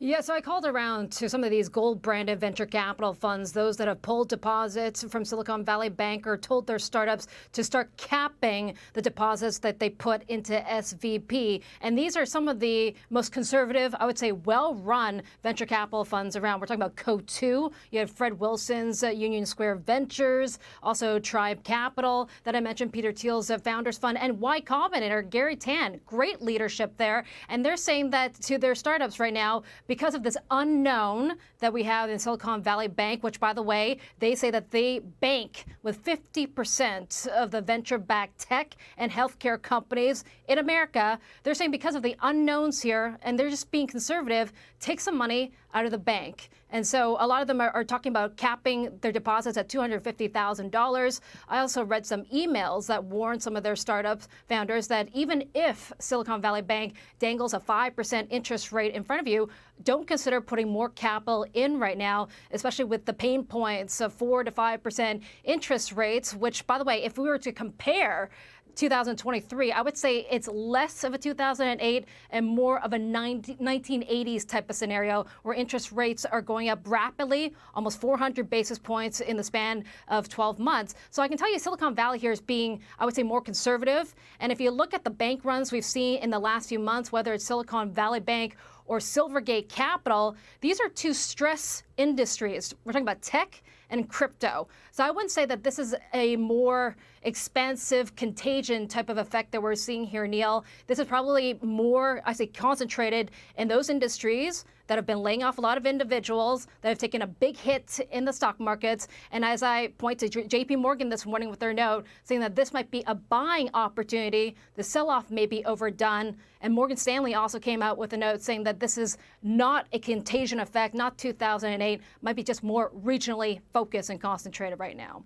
Yeah, so I called around to some of these gold-branded venture capital funds, those that have pulled deposits from Silicon Valley Bank or told their startups to start capping the deposits that they put into SVB. And these are some of the most conservative, I would say, well-run venture capital funds around. We're talking about Co2. You have Fred Wilson's Union Square Ventures, also Tribe Capital that I mentioned, Peter Thiel's Founders Fund, and Y Combinator, Gary Tan. Great leadership there. And they're saying that to their startups right now, because of this unknown that we have in Silicon Valley Bank, which, by the way, they say that they bank with 50% of the venture-backed tech and healthcare companies in America. They're saying because of the unknowns here, and they're just being conservative, take some money out of the bank. And so a lot of them are talking about capping their deposits at $250,000. I also read some emails that warn some of their startup founders that even if Silicon Valley Bank dangles a 5% interest rate in front of you, don't consider putting more capital in right now, especially with the pain points of 4 to 5% interest rates, which, by the way, if we were to compare 2023, I would say it's less of a 2008 and more of a 1980s type of scenario where interest rates are going up rapidly, almost 400 basis points in the span of 12 months. So I can tell you Silicon Valley here is being, I would say, more conservative. And if you look at the bank runs we've seen in the last few months, whether it's Silicon Valley Bank or Silvergate Capital, these are two stress industries. We're talking about tech and crypto. So I wouldn't say that this is a more expansive contagion type of effect that we're seeing here, Neil. This is probably more, I say, concentrated in those industries that have been laying off a lot of individuals, that have taken a big hit in the stock markets. And as I point to JP Morgan this morning with their note, saying that this might be a buying opportunity, the sell-off may be overdone. And Morgan Stanley also came out with a note saying that this is not a contagion effect, not 2008, might be just more regionally focused and concentrated right now.